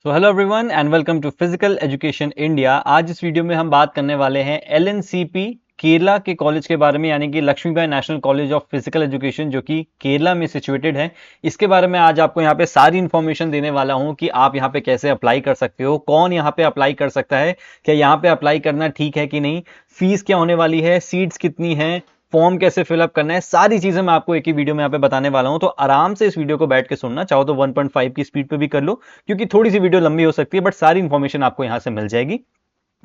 So hello everyone and welcome to physical education India. आज इस video में हम बात करने वाले हैं एलएनसीपी केरला के कॉलेज के बारे में, यानी कि Lakshmibai national college of physical education, जो कि केरला में सिचुएटेड है। इसके बारे में आज आपको यहाँ पे सारी इन्फॉर्मेशन देने वाला हूँ कि आप यहाँ पे कैसे अप्लाई कर सकते हो, कौन यहाँ पे अप्लाई कर सकता है, क्या यहाँ पे अप्लाई करना ठीक है कि नहीं, फीस क्या होने वाली है, सीट्स कितनी है, फॉर्म कैसे फिलअप करना है, सारी चीजें मैं आपको एक ही वीडियो में यहाँ पे बताने वाला हूं। तो आराम से इस वीडियो को बैठ के सुनना, चाहो तो 1.5 की स्पीड पे भी कर लो, क्योंकि थोड़ी सी वीडियो लंबी हो सकती है, बट सारी इंफॉर्मेशन आपको यहां से मिल जाएगी।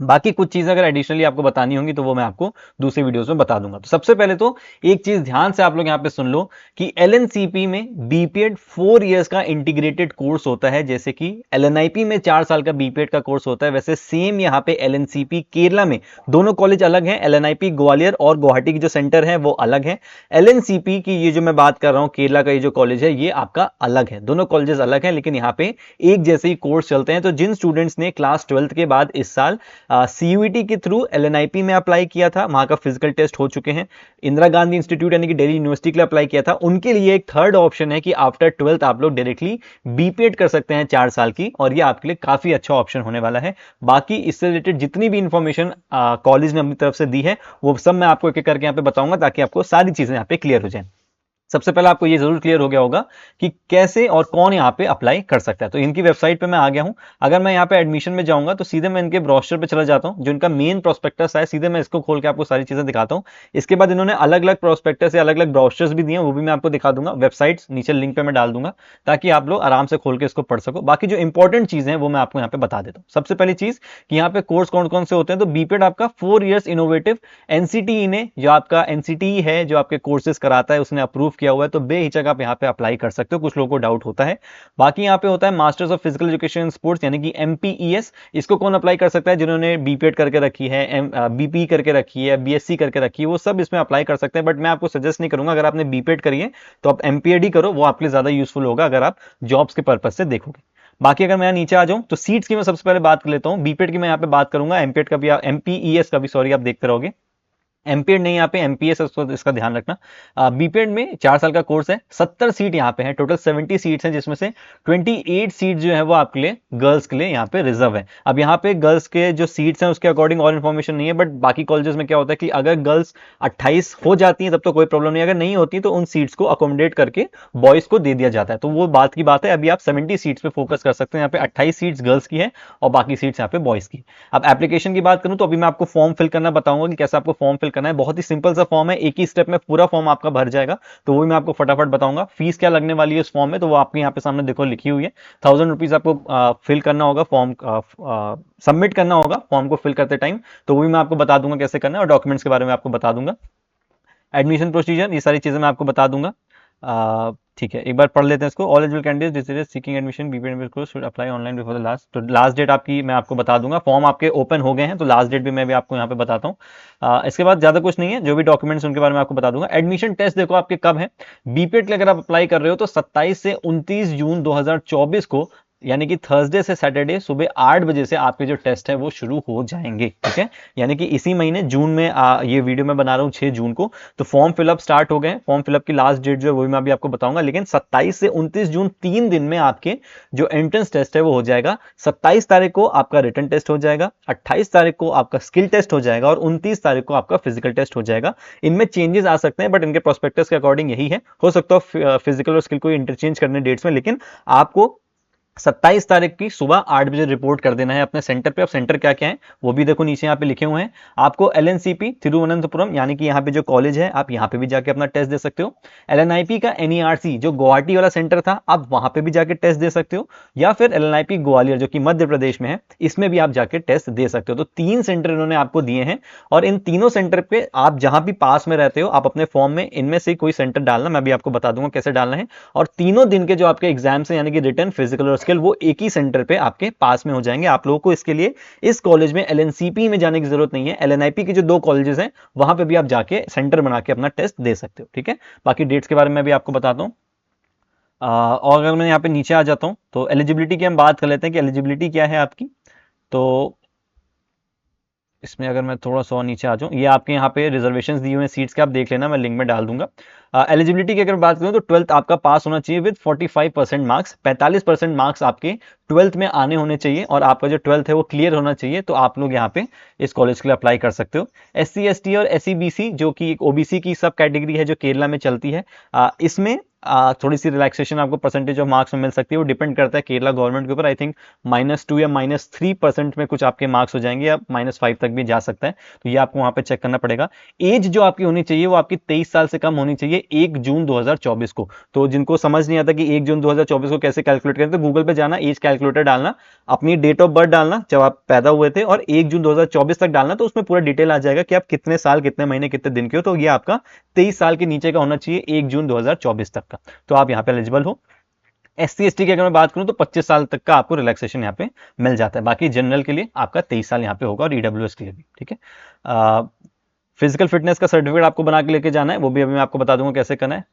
बाकी कुछ चीजें अगर एडिशनली आपको बतानी होंगी तो वो मैं आपको दूसरे वीडियोस में बता दूंगा। तो सबसे पहले तो एक चीज ध्यान से आप लोग यहाँ पे सुन लो कि एलएनसीपी में बीपीएड 4 इयर्स का इंटीग्रेटेड कोर्स होता है। जैसे कि एलएनआईपी में 4 साल का बीपीएड का कोर्स होता है, वैसे सेम यहाँ पे एलएनसीपी केरला में दोनों कॉलेज अलग हैं। एलएनआईपी ग्वालियर और गुवाहाटी की जो सेंटर है वो अलग है। एलएनसीपी की ये जो मैं बात कर रहा हूँ केरला का ये जो कॉलेज है ये आपका अलग है। दोनों कॉलेजेस अलग हैं, लेकिन यहाँ पे एक जैसे ही कोर्स चलते हैं। तो जिन स्टूडेंट्स ने क्लास 12th के बाद इस साल सीयूईटी के थ्रू एलएनआईपी में अप्लाई किया था, वहां का फिजिकल टेस्ट हो चुके हैं, इंदिरा गांधी इंस्टीट्यूट यानी कि दिल्ली यूनिवर्सिटी के लिए अप्लाई किया था, उनके लिए एक थर्ड ऑप्शन है कि आफ्टर 12th आप लोग डायरेक्टली बीपीएड कर सकते हैं 4 साल की, और ये आपके लिए काफी अच्छा ऑप्शन होने वाला है। बाकी इससे रिलेटेड जितनी भी इंफॉर्मेशन कॉलेज ने अपनी तरफ से दी है वो सब मैं आपको एक एक करके यहाँ पे बताऊंगा, ताकि आपको सारी चीजें यहाँ पे क्लियर हो जाए। सबसे पहले आपको ये जरूर क्लियर हो गया होगा कि कैसे और कौन यहाँ पे अप्लाई कर सकता है। तो इनकी वेबसाइट पे मैं आ गया हूँ। अगर मैं यहाँ पे एडमिशन में जाऊंगा तो सीधे मैं इनके ब्रोशर पे चला जाता हूँ, जो इनका मेन प्रोस्पेक्टस है। सीधे मैं इसको खोल के आपको सारी चीजें दिखाता हूँ। इसके बाद इन्होंने अलग अलग प्रोस्पेक्टस या अलग अलग ब्रोशर्स भी दिए हैं, वो भी मैं आपको दिखा दूंगा। वेबसाइट नीचे लिंक पे मैं डाल दूंगा ताकि आप लोग आराम से खोल के इसको पढ़ सको। बाकी जो इंपॉर्टेंट चीजें हैं वो मैं आपको यहाँ पे बता देता हूँ। सबसे पहली चीज कि यहाँ पे कोर्स कौन कौन से होते हैं। तो बीपीएड आपका 4 इयर्स इनोवेटिव एनसीटीई ने, जो आपका एनसीटीई है जो आपके कोर्सेज कराता है, उसने अप्रूव किया हुआ है। तो बेहिचक आप यहाँ पे अप्लाई कर सकते हो। कुछ लोगों को डाउट होता है। बाकी यहाँ पे होता है masters of physical education sports यानी कि एमपीईएस। इसको कौन अप्लाई कर सकता है? जिन्होंने बीपीएड करके रखी है, बीपी करके रखी है, बीएससी करके रखी है, वो सब इसमें अप्लाई कर सकते हैं। बट मैं आपको सजेस्ट नहीं करूंगा, अगर आपने बीपीएड करी है तो आप एमपीएड ही करो, वो आपके लिए ज्यादा यूजफुल होगा अगर आप जॉब्स के पर्पज से देखोगे। बाकी अगर मैं नीचे आ जाऊं तो सीट्स की मैं सबसे पहले बात कर लेता हूं। बीपीएड की मैं यहाँ पे बात करूंगा, एमपीएड का भी, एमपीईएस का भी सॉरी, आप देखते रहोगे। एमपीएड नहीं, यहाँ पे एमपीएस, इसका ध्यान रखना। बीपीएड में 4 साल का कोर्स है। 70 सीट यहाँ पे है, टोटल 70 सीट्स हैं, जिसमें से 28 सीट जो है वो आपके लिए गर्ल्स के लिए यहाँ पे रिजर्व है। अब यहाँ पे गर्ल्स के जो सीट्स हैं उसके अकॉर्डिंग और इन्फॉर्मेशन नहीं है, बट बाकी कॉलेजेस में क्या होता है कि अगर गर्ल्स 28 हो जाती हैं तब तो कोई प्रॉब्लम नहीं, अगर नहीं होती तो उन सीट्स को अकोमोडेट करके बॉयज को दे दिया जाता है। तो वो बात की बात है। अभी आप 70 सीट्स पे फोकस कर सकते हैं। यहाँ पे 28 सीट्स गर्ल्स की है और बाकी सीट्स यहाँ पे बॉयज की। अब एप्लीकेशन की बात करूं तो अभी मैं आपको फॉर्म फिल करना बताऊंगा कि कैसे आपको फॉर्म फिल करना है। बहुत ही सिंपल सा फॉर्म है, एक ही स्टेप में पूरा फॉर्म आपका भर जाएगा। तो वो भी मैं आपको फटाफट बताऊंगा। फीस क्या लगने वाली है इस फॉर्म में, तो वो आपके यहाँ पे सामने देखो लिखी हुई है। 1000 रुपीज आपको फिल करना होगा, फॉर्म सबमिट करना होगा फॉर्म को फिल करते टाइम। तो वो भी मैं आपको बता दूंगा कैसे करना है, और डॉक्यूमेंट्स के बारे में आपको बता दूंगा। एडमिशन प्रोसीजर, ये सारी चीजें मैं आपको बता दूंगा। ठीक है, एक बार पढ़ लेते हैं इसको। All eligible candidates seeking admission BPEd course should apply online before the last. तो लास्ट डेट आपकी मैं आपको बता दूंगा। फॉर्म आपके ओपन हो गए हैं तो लास्ट डेट भी मैं भी आपको यहाँ पे बताता हूँ। इसके बाद ज्यादा कुछ नहीं है, जो भी डॉक्यूमेंट्स उनके बारे में आपको बता दूंगा। एडमिशन टेस्ट देखो आपके कब है। बीपीएड के लिए अगर आप अप्लाई कर रहे हो तो 27 से 29 जून 2024 को, यानी कि थर्सडे से सैटरडे सुबह 8 बजे से आपके जो टेस्ट है वो शुरू हो जाएंगे। ठीक है, यानी कि इसी महीने जून में, ये वीडियो मैं बना रहा हूँ 6 जून को। तो फॉर्म फिलअप स्टार्ट हो गए। फॉर्म फिलअप की लास्ट डेट जो है वो भी मैं अभी आपको बताऊंगा। लेकिन 27 से 29 जून 3 दिन में आपके जो एंट्रेंस टेस्ट है वो हो जाएगा। 27 तारीख को आपका रिटन टेस्ट हो जाएगा, 28 तारीख को आपका स्किल टेस्ट हो जाएगा, और 29 तारीख को आपका फिजिकल टेस्ट हो जाएगा। इनमें चेंजेस आ सकते हैं, बट इनके प्रोस्पेक्टस के अकॉर्डिंग यही है। हो सकता है फिजिकल और स्किल को इंटरचेंज करने डेट्स में, लेकिन आपको 27 तारीख की सुबह 8 बजे रिपोर्ट कर देना है अपने सेंटर पे। अब सेंटर क्या क्या है वो भी देखो नीचे यहाँ पे लिखे हुए हैं। आपको एलएनसीपी तिरुवनंतपुरम, यानी कि यहाँ पे जो कॉलेज है, आप यहाँ पे भी जाके अपना टेस्ट दे सकते हो। एलएनआईपी का एनईआरसी जो गुवाहाटी वाला सेंटर था, आप वहां पे भी जाके टेस्ट दे सकते हो। या फिर एलएनआईपी ग्वालियर जो कि मध्य प्रदेश में है, इसमें भी आप जाके टेस्ट दे सकते हो। तो 3 सेंटर इन्होंने आपको दिए हैं, और इन तीनों सेंटर पे आप जहां भी पास में रहते हो, आप अपने फॉर्म में इनमें से कोई सेंटर डालना। मैं भी आपको बता दूंगा कैसे डालना है। और तीनों दिन के जो आपके एग्जाम्स हैं, यानी कि रिटन, फिजिकल और स्किल, वो एक ही सेंटर पे आपके पास में हो जाएंगे। आप लोगों को इसके लिए इस कॉलेज में एलएनसीपी में जाने की जरूरत नहीं है। एलएनआईपी के जो 2 कॉलेजेस हैं वहां पे भी आप जाके सेंटर बना के अपना टेस्ट दे सकते हो। ठीक है, बाकी डेट्स के बारे में भी आपको बताता हूं। और अगर मैं यहाँ पे नीचे आ जाता हूं तो एलिजिबिलिटी की हम बात कर लेते हैं कि एलिजिबिलिटी क्या है आपकी। तो इसमें अगर मैं थोड़ा सा और नीचे आ जाऊँ, ये आपके यहाँ पे रिजर्वेशंस दिए हुए हैं सीट्स के, आप देख लेना, मैं लिंक में डाल दूंगा। एलिजिबिलिटी की अगर बात करूँ तो 12th आपका पास होना चाहिए विद 45% मार्क्स, 45% मार्क्स आपके 12th में आने होने चाहिए, और आपका जो 12th है वो क्लियर होना चाहिए, तो आप लोग यहाँ पे इस कॉलेज के लिए अप्लाई कर सकते हो। SC ST और SC BC जो कि एक OBC की सब कैटेगरी है जो केरला में चलती है, इसमें थोड़ी सी रिलैक्सेशन आपको परसेंटेज ऑफ मार्क्स में मिल सकती है, वो डिपेंड करता है केरला गवर्नमेंट के ऊपर। आई थिंक -2 या -3% में कुछ आपके मार्क्स हो जाएंगे, या -5 तक भी जा सकता है, तो ये आपको वहां पे चेक करना पड़ेगा। एज जो आपकी होनी चाहिए वो आपकी 23 साल से कम होनी चाहिए 1 जून 2024 को। तो जिनको समझ नहीं आता कि 1 जून 2024 को कैसे कैलकुलेट करें, तो गूगल पे जाना, एज कैलकुलेटर डालना, अपनी डेट ऑफ बर्थ डालना जब आप पैदा हुए थे, और 1 जून 2024 तक डालना, तो उसमें पूरा डिटेल आ जाएगा कि आप कितने साल, कितने महीने, कितने दिन के हो। तो ये आपका 23 साल के नीचे का होना चाहिए 1 जून 2024 तक का, तो आप यहाँ पे एलिजिबल हो। SC ST की अगर मैं बात करूं तो 25 साल तक का आपको रिलैक्सेशन यहाँ पे मिल जाता है। बाकी जनरल के लिए आपका 23 साल यहाँ पे होगा, और EWS के लिए भी, ठीक है। फिजिकल फिटनेस का सर्टिफिकेट आपको बना के लेके जाना है, वो भी अभी मैं आपको बता दूंगा कैसे करना है।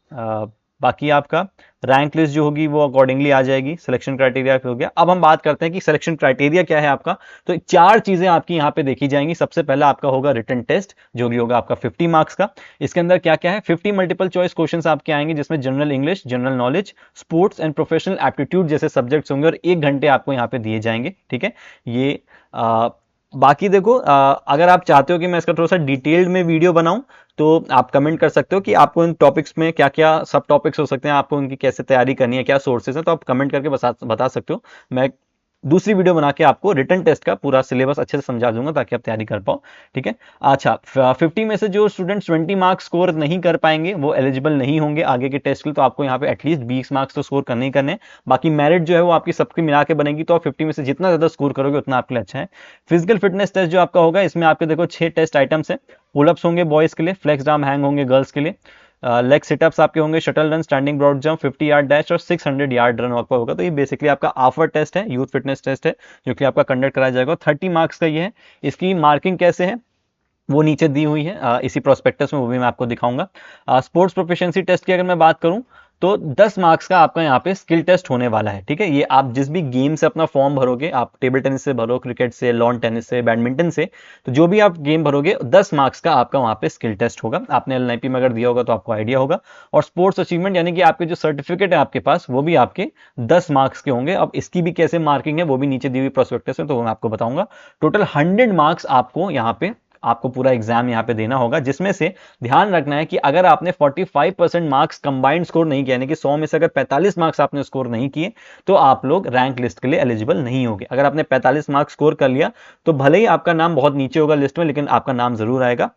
बाकी आपका रैंक लिस्ट जो होगी वो अकॉर्डिंगली आ जाएगी। सिलेक्शन क्राइटेरिया हो गया। अब हम बात करते हैं कि सिलेक्शन क्राइटेरिया क्या है आपका। तो 4 चीजें आपकी यहाँ पे देखी जाएंगी। सबसे पहला आपका होगा रिटन टेस्ट, जो भी होगा आपका 50 मार्क्स का। इसके अंदर क्या क्या है, 50 मल्टीपल चॉइस क्वेश्चंस आपके आएंगे, जिसमें general English, general knowledge, sports and professional aptitude जैसे सब्जेक्ट्स होंगे, और 1 घंटे आपको यहाँ पे दिए जाएंगे, ठीक है। ये बाकी देखो, अगर आप चाहते हो कि मैं इसका थोड़ा सा डिटेल्ड में वीडियो बनाऊं, तो आप कमेंट कर सकते हो कि आपको इन टॉपिक्स में क्या क्या सब टॉपिक्स हो सकते हैं, आपको उनकी कैसे तैयारी करनी है, क्या सोर्सेज हैं, तो आप कमेंट करके बता सकते हो। मैं दूसरी वीडियो बना के आपको रिटन टेस्ट का पूरा सिलेबस अच्छे से समझा दूंगा, ताकि आप तैयारी कर पाओ, ठीक है। अच्छा, 50 में से जो स्टूडेंट्स 20 मार्क्स स्कोर नहीं कर पाएंगे वो एलिजिबल नहीं होंगे आगे के टेस्ट के लिए, तो आपको यहाँ पे एटलीस्ट 20 मार्क्स तो स्कोर करने ही करने। बाकी मेरिट जो है वो आपकी सबकी मिला के बनेगी, तो आप 50 में से जितना ज्यादा स्कोर करोगे उतना आपके लिए अच्छा है। फिजिकल फिटनेस टेस्ट जो आपका होगा, इसमें आपके देखो 6 टेस्ट आइटम्स है। पुलअप्स होंगे बॉयज के लिए, फ्लेक्स आर्म हैंग होंगे गर्ल्स के लिए, लेग सिटअप्स आपके होंगे, shuttle run, standing broad jump, 50 yard dash और 600 यार्ड रन आपका होगा। तो ये बेसिकली आपका आफर टेस्ट है, यूथ फिटनेस टेस्ट है, जो कि आपका कंडक्ट कराया जाएगा। 30 मार्क्स का ये है। इसकी मार्किंग कैसे है वो नीचे दी हुई है इसी प्रोस्पेक्टस में, वो भी मैं आपको दिखाऊंगा। स्पोर्ट्स प्रोफिशिएंसी टेस्ट की अगर मैं बात करूं, तो 10 मार्क्स का आपका यहाँ पे स्किल टेस्ट होने वाला है, ठीक है। ये आप जिस भी गेम से अपना फॉर्म भरोगे, आप टेबल टेनिस से भरो, क्रिकेट से, लॉन टेनिस से, बैडमिंटन से, तो जो भी आप गेम भरोगे 10 मार्क्स का आपका वहाँ पे स्किल टेस्ट होगा। आपने LNIP में अगर दिया होगा तो आपको आइडिया होगा। और स्पोर्ट्स अचीवमेंट यानी कि आपके जो सर्टिफिकेट है आपके पास, वो भी आपके 10 मार्क्स के होंगे। अब इसकी भी कैसे मार्किंग है वो भी नीचे दी हुई प्रोस्पेक्टस है, तो वो मैं आपको बताऊंगा। टोटल 100 मार्क्स आपको यहाँ पे आपको पूरा एग्जाम यहाँ पे देना होगा, जिसमें से ध्यान रखना है कि अगर आपने 45% मार्क्स कंबाइंड स्कोर नहीं किया, यानी कि 100 में से अगर 45 मार्क्स आपने स्कोर नहीं किए, तो आप लोग रैंक लिस्ट के लिए एलिजिबल नहीं होंगे। अगर आपने 45 मार्क्स स्कोर कर लिया, तो भले ही आपका नाम बहुत नीचे होगा लिस्ट में, लेकिन आपका नाम जरूर आएगा।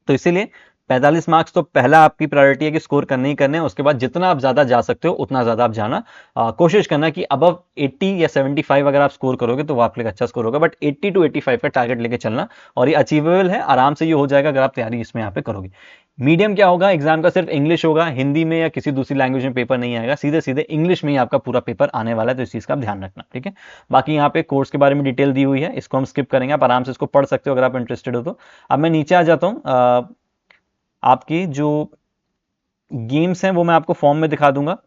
तो इसीलिए 45 मार्क्स तो पहला आपकी प्रायोरिटी है कि स्कोर करने ही करने हैं। उसके बाद जितना आप ज्यादा जा सकते हो उतना ज्यादा आप जाना, कोशिश करना कि अबव 80 या 75 अगर आप स्कोर करोगे तो वो आपके लिए अच्छा स्कोर होगा। बट 80 to 85 का टारगेट लेके चलना, और ये अचीवेबल है, आराम से ये हो जाएगा अगर आप तैयारी इसमें यहाँ पे करोगे। मीडियम क्या होगा एग्जाम का, सिर्फ इंग्लिश होगा, हिंदी में या किसी दूसरी लैंग्वेज में पेपर नहीं आएगा, सीधे सीधे इंग्लिश में ही आपका पूरा पेपर आने वाला है, तो इस चीज का आप ध्यान रखना, ठीक है। बाकी यहाँ पे कोर्स के बारे में डिटेल दी हुई है, इसको हम स्किप करेंगे, आप आराम से इसको पढ़ सकते हो अगर आप इंटरेस्टेड हो तो। अब मैं नीचे आ जाता हूँ। आपकी जो गेम्स हैं वो मैं आपको फॉर्म में दिखा दूंगा।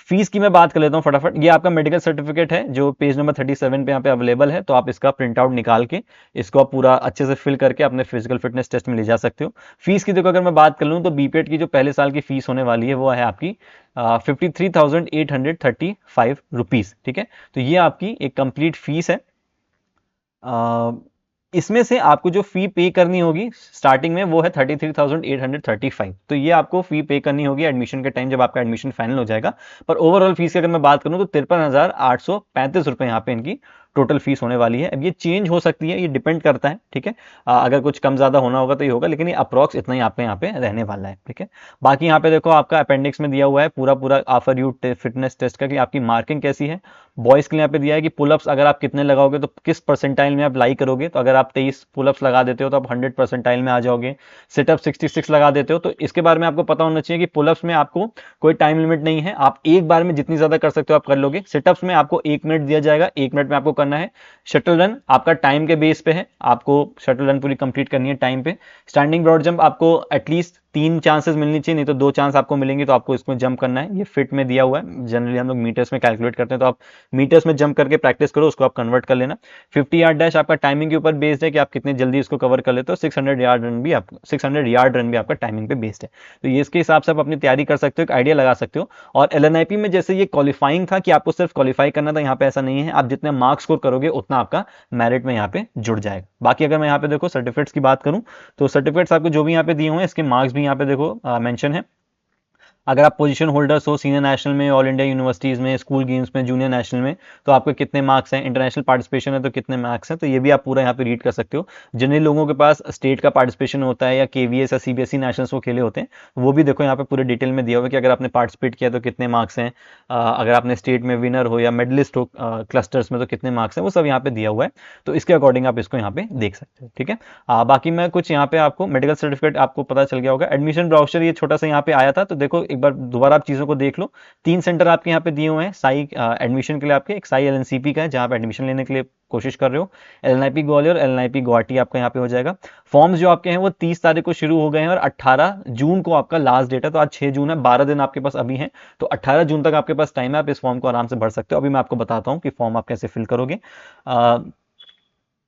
फीस की मैं बात कर लेता हूं फटाफट। ये आपका मेडिकल सर्टिफिकेट है जो पेज नंबर 37 पे यहाँ पे अवेलेबल है, तो आप इसका प्रिंट आउट निकाल के इसको आप पूरा अच्छे से फिल करके अपने फिजिकल फिटनेस टेस्ट में ले जा सकते हो। फीस की देखो अगर मैं बात कर लूँ तो बीपीएड की जो पहले साल की फीस होने वाली है वो है आपकी 53,835 रुपीज, ठीक है। तो ये आपकी एक कंप्लीट फीस है। इसमें से आपको जो फी पे करनी होगी स्टार्टिंग में वो है 33,835, तो ये आपको फी पे करनी होगी एडमिशन के टाइम जब आपका एडमिशन फाइनल हो जाएगा। पर ओवरऑल फीस की अगर मैं बात करूं तो 53,835 रुपए यहाँ पे इनकी टोटल फीस होने वाली है। अब ये चेंज हो सकती है, ये डिपेंड करता है, ठीक है। अगर कुछ कम ज्यादा होना होगा तो ये होगा, लेकिन ये अप्रॉक्स इतना ही आपके यहाँ पे रहने वाला है, ठीक है। बाकी यहाँ पे देखो आपका अपेंडिक्स में दिया हुआ है पूरा पूरा आफर यू फिटनेस टेस्ट का कि आपकी मार्किंग कैसी है। बॉयज के लिए यहाँ पे दिया है कि पुलअप्स अगर आप कितने लगाओगे तो किस परसेंटाइल में आप लाई करोगे, तो अगर आप 23 पुलअप्स लगा देते हो तो आप 100 परसेंटाइल में आ जाओगे। सिटअप 66 लगा देते हो, तो इसके बारे में आपको पता होना चाहिए कि पुलअप्स में आपको कोई टाइम लिमिट नहीं है, आप एक बार में जितनी ज्यादा कर सकते हो आप कर लोगे। सिटअप्स में आपको 1 मिनट दिया जाएगा, 1 मिनट में आपको करना है। शटल रन आपका टाइम के बेस पे है, आपको शटल रन पूरी कंप्लीट करनी है टाइम पे। स्टैंडिंग ब्रॉड जंप आपको एटलीस्ट 3 चांसेस मिलनी चाहिए, नहीं तो 2 चांस आपको मिलेंगे, तो आपको इसमें जंप करना है। ये फिट में दिया हुआ है, जनरली हम लोग मीटर्स में कैलकुलेट करते हैं, तो आप मीटर्स में जंप करके प्रैक्टिस करो, उसको आप कन्वर्ट कर लेना। 50 यार्ड डैश आपका टाइमिंग के ऊपर बेस्ड है कि आप कितने जल्दी इसको कवर कर लेते हो। 600 यार्ड रन भी आपका टाइमिंग पे बेस्ड है। तो ये इसके हिसाब से आप अपनी तैयारी कर सकते हो, एक आइडिया लगा सकते हो। और LNIP में जैसे ये क्वालिफाइंग था कि आपको सिर्फ क्वालिफाई करना था, यहाँ पे ऐसा नहीं है। आप जितने मार्क्स स्कोर करोगे उतना आपका मेरिट में यहाँ पे जुड़ जाएगा। बाकी अगर मैं यहाँ पे देखो सर्टिफिकेट्स की बात करूं, तो सर्टिफिकेट्स आपको जो भी यहाँ पे दिए हुए हैं, इसके मार्क्स भी यहाँ पे देखो मेंशन है। अगर आप पोजीशन होल्डर्स हो सीनियर नेशनल में, ऑल इंडिया यूनिवर्सिटीज़ में, स्कूल गेम्स में, जूनियर नेशनल में, तो आपके कितने मार्क्स हैं, इंटरनेशनल पार्टिसिपेशन है तो कितने मार्क्स हैं, तो ये भी आप पूरा यहाँ पे रीड कर सकते हो। जिन लोगों के पास स्टेट का पार्टिसिपेशन होता है या KVS या CBSE नेशनल्स वो खेले होते हैं, वो भी देखो यहाँ पे पूरे डिटेल में दिया हुआ है कि अगर आपने पार्टिसिपेट किया तो कितने मार्क्स हैं, अगर आपने स्टेट में विनर हो या मेडलिस्ट हो क्लस्टर्स में तो कितने मार्क्स हैं, वो सब यहाँ पे दिया हुआ है। तो इसके अकॉर्डिंग आप इसको यहाँ पे देख सकते हो, ठीक है। बाकी मैं कुछ यहाँ पे आपको मेडिकल सर्टिफिकेट आपको पता चल गया होगा। एडमिशन ब्राउचर ये छोटा सा यहाँ पे आया था, तो देखो एक बार दोबारा आप चीजों को देख लो। 3 सेंटर आपके यहाँ पे दिए हुए हैं साई एडमिशन के लिए आपके। एक साई LNCP का है जहाँ पे एडमिशन लेने के लिए कोशिश कर रहे हो। LNIP ग्वालियर और LNIP गुवाहाटी आपका यहाँ पे हो जाएगा। फॉर्म्स जो आपके हैं वो 30 तारीख को शुरू हो गए हैं और 18 जून को आपका लास्ट डेट है। तो आज 6 जून है, 12 दिन आपके पास अभी हैं, तो 18 जून तक आपके पास टाइम है, आप इस फॉर्म को आराम से भर सकते हो। अभी मैं आपको बताता हूँ कि फॉर्म आप कैसे फिल करोगे।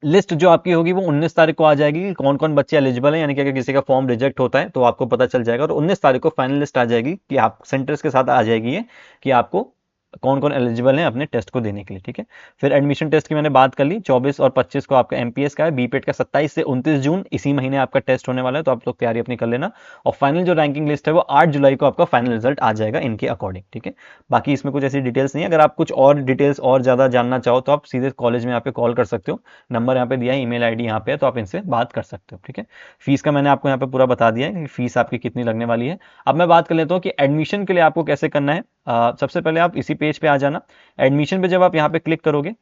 लिस्ट जो आपकी होगी वो 19 तारीख को आ जाएगी कि कौन कौन बच्चे एलिजिबल हैं, यानी कि अगर किसी का फॉर्म रिजेक्ट होता है तो आपको पता चल जाएगा। और 19 तारीख को फाइनल लिस्ट आ जाएगी कि आप सेंटर्स के साथ आ जाएगी ये कि आपको कौन कौन एलिजिबल हैं अपने टेस्ट को देने के लिए, ठीक है। फिर एडमिशन टेस्ट की मैंने बात कर ली, 24 और 25 को आपका MPS का है। BPET का 27 से 29 जून इसी महीने आपका टेस्ट होने वाला है, तो आप लोग तैयारी अपनी कर लेना। और फाइनल जो रैंकिंग लिस्ट है वो 8 जुलाई को आपका फाइनल रिजल्ट आ जाएगा इनके अकॉर्डिंग, ठीक है। बाकी इसमें कुछ ऐसी डिटेल्स नहीं है। अगर आप कुछ और डिटेल्स और ज्यादा जानना चाहो तो आप सीधे कॉलेज में यहाँ पे कॉल कर सकते हो, नंबर यहाँ पे दिया है, email ID यहाँ पे है, तो आप इनसे बात कर सकते हो, ठीक है। फीस का मैंने आपको यहाँ पे पूरा बता दिया है कि फीस आपकी कितनी लगने वाली है। अब मैं बात कर लेता हूँ कि एडमिशन के लिए आपको कैसे करना है। सबसे पहले आप इसी पेज पे आ जाना। एडमिशन पे जब आप यहाँ पे क्लिक करोगे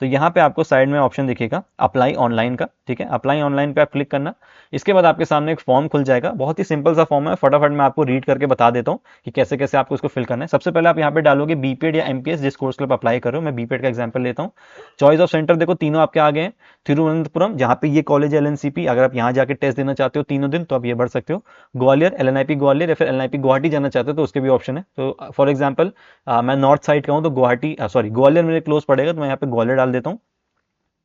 तो यहाँ पे आपको साइड में ऑप्शन दिखेगा अप्लाई ऑनलाइन का, ठीक है। अप्लाई ऑनलाइन पे आप क्लिक करना। इसके बाद आपके सामने एक फॉर्म खुल जाएगा, बहुत ही सिंपल सा फॉर्म है, फटाफट मैं आपको रीड करके बता देता हूँ कि कैसे कैसे आपको इसको फिल करना है। सबसे पहले आप यहाँ पे डालोगे BPET या MPS, जिस कोर्स के लिए आप अप्लाई कर रहे हो। मैं BPET का एग्जाम्पल लेता हूँ। चॉइस ऑफ सेंटर देखो तीनों आपके आ गए हैं। तिरुवनंतपुरम, जहाँ पे ये कॉलेज है LNCP, अगर आप यहाँ जाके टेस्ट देना चाहते हो तीनों दिन तो आप ये भर सकते हो। ग्वालियर LNIP ग्वालियर या फिर LNIP गुवाहाटी जाना चाहते हो तो उसके भी ऑप्शन है। तो फॉर एग्जाम्पल मैं नॉर्थ साइड का हूँ तो गुवाहाटी सॉरी ग्वालियर मेरे क्लोज पड़ेगा, तो मैं यहाँ पे ग्वालियर डाल देता हूँ।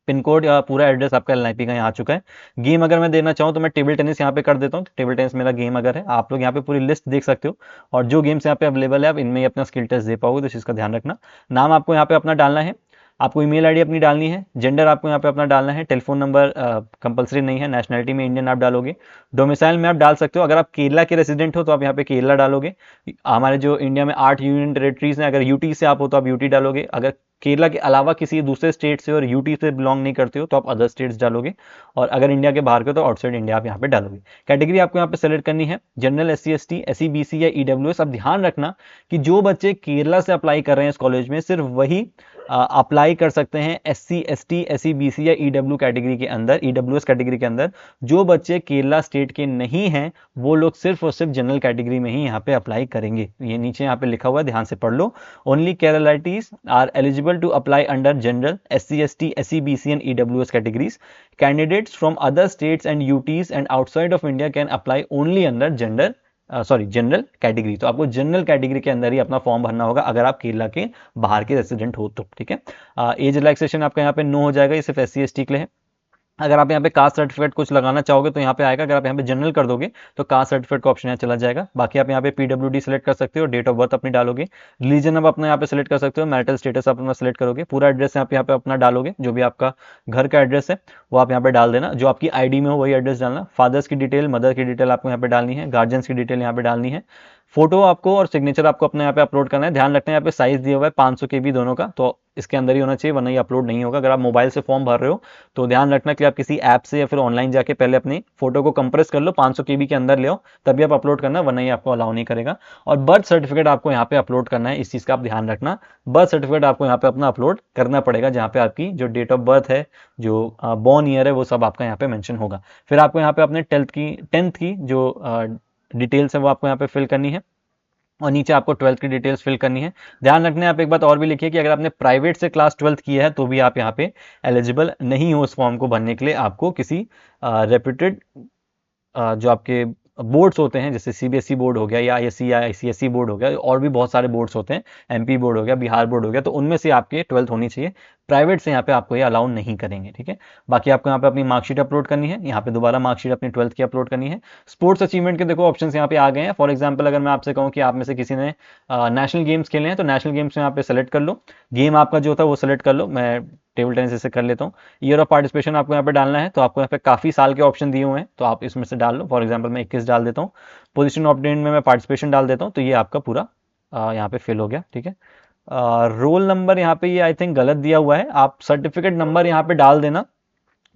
पिन कोड या पूरा एड्रेस आपका LNIP का यहाँ आ चुका है। गेम अगर मैं देना चाहूँ तो मैं टेबल टेनिस यहाँ पे कर देता हूँ। टेबल टेनिस मेरा गेम अगर है, आप लोग यहाँ पे पूरी लिस्ट देख सकते हो और जो गेम्स यहाँ पे अवेलेबल है आप इनमें ही अपना स्किल टेस्ट दे पाओगे, तो इस चीज़ का ध्यान रखना। नाम आपको यहाँ पे अपना डालना है, आपको ईमेल आईडी अपनी डालनी है, जेंडर आपको यहाँ पे अपना डालना है, टेलीफोन नंबर कंपलसरी नहीं है, नेशनलिटी में इंडियन आप डालोगे, डोमिसाइल में आप डाल सकते हो। अगर आप केरला के रेसिडेंट हो तो आप यहाँ पे केरला डालोगे। हमारे जो इंडिया में 8 यूनियन टेरेटरीज हैं, अगर यूटी से आप हो तो आप यूटी डालोगे। अगर केरला के अलावा किसी दूसरे स्टेट से और यूटी से बिलोंग नहीं करते हो तो आप अदर स्टेट्स डालोगे। और अगर इंडिया के बाहर के हो तो आउटसाइड इंडिया आप यहाँ पे डालोगे। कैटेगरी आपको यहाँ पे सेलेक्ट करनी है, general, SC ST SC BC या EWS। अब ध्यान रखना कि जो बच्चे केरला से अप्लाई कर रहे हैं इस कॉलेज में, सिर्फ वही अप्लाई कर सकते हैं SC ST SC BC या EW कैटेगरी के अंदर, EWS कैटेगरी के अंदर। जो बच्चे केरला स्टेट के नहीं हैं वो लोग सिर्फ और सिर्फ जनरल कैटेगरी में ही यहाँ पे अप्लाई करेंगे। ये नीचे यहाँ पे लिखा हुआ है, ध्यान से पढ़ लो। Only Keralites are eligible to apply under general, SC ST SC BC and EWS categories. Candidates from other states and UTs and outside of India can apply only under general category. तो आपको general category के अंदर ही अपना form भरना होगा अगर आप केरला के बाहर के रेसिडेंट हो तो, ठीक है। एज रिलैक्सेशन आपका यहाँ पे नो हो जाएगा, ये सिर्फ SC ST के लिए है। अगर आप यहाँ पे कास्ट सर्टिफिकेट कुछ लगाना चाहोगे तो यहाँ पे आएगा। अगर आप यहाँ पे जनरल कर दोगे तो कास्ट सर्टिफिकेट का ऑप्शन यहाँ चला जाएगा। बाकी आप यहाँ पे PWD सेलेक्ट कर सकते हो, डेट ऑफ बर्थ अपनी डालोगे, रिलीजन आप अपना यहाँ पे सेलेक्ट कर सकते हो, मैरिटल स्टेटस आप अपना सेलेक्ट करोगे, पूरा एड्रेस यहाँ पे अपना डालोगे, जो भी आपका घर का एड्रेस है वो आप यहाँ पे डाल देना, जो आपकी ID में हो वही एड्रेस डालना। फादर्स की डिटेल, मदर की डिटेल आपको यहाँ पे डालनी है, गार्जियंस की डिटेल यहाँ पे डालनी है। फोटो आपको और सिग्नेचर आपको अपने यहाँ पे अपलोड करना है। ध्यान रखना है यहाँ पे साइज दिया हुआ है 500 KB दोनों का, तो इसके अंदर ही होना चाहिए वरना ये अपलोड नहीं होगा। अगर आप मोबाइल से फॉर्म भर रहे हो तो ध्यान रखना कि आप किसी ऐप से या फिर ऑनलाइन जाके पहले अपनी फोटो को कंप्रेस कर लो, 500 KB के अंदर ले आओ, तभी आप अपलोड करना, वरना ये आपको अलाउ नहीं करेगा। और बर्थ सर्टिफिकेट आपको यहाँ पे अपलोड करना है, इस चीज का आप ध्यान रखना। बर्थ सर्टिफिकेट आपको यहाँ पे अपना अपलोड करना पड़ेगा, जहाँ पे आपकी जो डेट ऑफ बर्थ है, जो बॉर्न ईयर है, वो सब आपका यहाँ पे मेंशन होगा। फिर आपको यहाँ पे अपने 10th की जो डिटेल्स है वो आपको यहाँ पे फिल करनी है और नीचे आपको 12th की डिटेल्स फिल करनी है। ध्यान रखना है, आप एक बात और भी लिखिए कि अगर आपने प्राइवेट से क्लास 12th किया है तो भी आप यहाँ पे एलिजिबल नहीं हो उस फॉर्म को भरने के लिए। आपको किसी रेप्यूटेड जो आपके बोर्ड्स होते हैं, जैसे सीबीएसई बोर्ड हो गया या आईएससी या आईसीएसई बोर्ड हो गया, और भी बहुत सारे बोर्ड्स होते हैं, एमपी बोर्ड हो गया, बिहार बोर्ड हो गया, तो उनमें से आपके 12th होनी चाहिए। प्राइवेट से यहाँ पे आपको ये अलाउ नहीं करेंगे, ठीक है। बाकी आपको यहाँ पे अपनी मार्कशीट अपलोड करनी है, यहाँ पे दोबारा मार्कशीट अपनी 12th की अपलोड करनी है। स्पोर्ट्स अचीवमेंट के देखो ऑप्शंस यहाँ पे आ गए हैं। फॉर एग्जांपल अगर मैं आपसे कहूँ कि आप में से किसी ने नेशनल गेम्स खेले हैं, तो नेशनल गेम्स में यहाँ पे सेलेक्ट कर लो, गेम आपका जो था वो सेलेक्ट कर लो। मैं टेबल टेनिस ऐसे कर लेता हूँ। ईयर ऑफ पार्टिसिपेशन आपको यहाँ पे डालना है, तो आपको यहाँ पे काफ़ी साल के ऑप्शन दिए हुए हैं, तो आप इसमें से डाल लो। फॉर एग्जांपल मैं 21 डाल देता हूँ। पोजीशन ऑब्टेन में मैं पार्टिसिपेशन डाल देता हूँ, तो ये आपका पूरा यहाँ पे फिल हो गया, ठीक है। रोल नंबर यहाँ पे ये आई थिंक गलत दिया हुआ है, आप सर्टिफिकेट नंबर यहाँ पे डाल देना,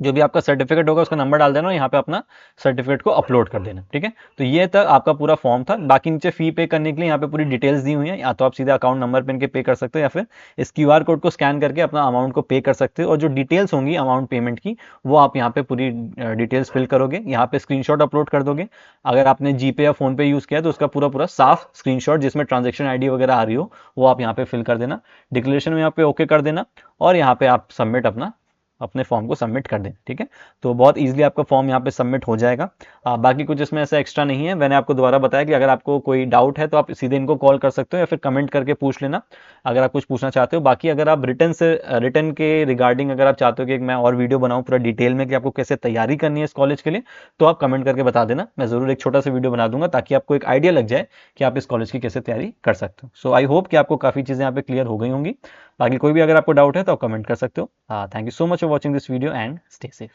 जो भी आपका सर्टिफिकेट होगा उसका नंबर डाल देना और यहाँ पे अपना सर्टिफिकेट को अपलोड कर देना, ठीक है। तो ये तक आपका पूरा फॉर्म था। बाकी नीचे फी पे करने के लिए यहाँ पे पूरी डिटेल्स दी हुई हैं, या तो आप सीधा अकाउंट नंबर पे इनके पे कर सकते हो, या फिर इस क्यूआर कोड को स्कैन करके अपना अमाउंट को पे कर सकते हो। और जो डिटेल्स होंगी अमाउंट पेमेंट की, वो आप यहाँ पे पूरी डिटेल्स फिल करोगे, यहाँ पे स्क्रीनशॉट अपलोड कर दोगे। अगर आपने जीपे या फोन पे यूज किया तो उसका पूरा पूरा साफ स्क्रीनशॉट जिसमें ट्रांजेक्शन आईडी वगैरह आ रही हो, वो आप यहाँ पे फिल कर देना। डिक्लेरेशन में यहाँ पे ओके कर देना, और यहाँ पे आप सबमिट अपने फॉर्म को सबमिट कर दें, ठीक है। तो बहुत इजीली आपका फॉर्म यहाँ पे सबमिट हो जाएगा। बाकी कुछ इसमें ऐसा एक्स्ट्रा नहीं है। मैंने आपको दोबारा बताया कि अगर आपको कोई डाउट है तो आप सीधे इनको कॉल कर सकते हो, या फिर कमेंट करके पूछ लेना अगर आप कुछ पूछना चाहते हो। बाकी अगर आप रिटर्न के रिगार्डिंग अगर आप चाहते हो कि मैं और वीडियो बनाऊँ पूरा डिटेल में कि आपको कैसे तैयारी करनी है इस कॉलेज के लिए, तो आप कमेंट करके बता देना, मैं ज़रूर एक छोटा सा वीडियो बना दूंगा, ताकि आपको एक आइडिया लग जाए कि आप इस कॉलेज की कैसे तैयारी कर सकते हो। सो आई होप कि आपको काफ़ी चीज़ें यहाँ पे क्लियर हो गई होंगी। बाकी कोई भी अगर आपको डाउट है तो आप कमेंट कर सकते हो। Thank you so much for watching this video and stay safe.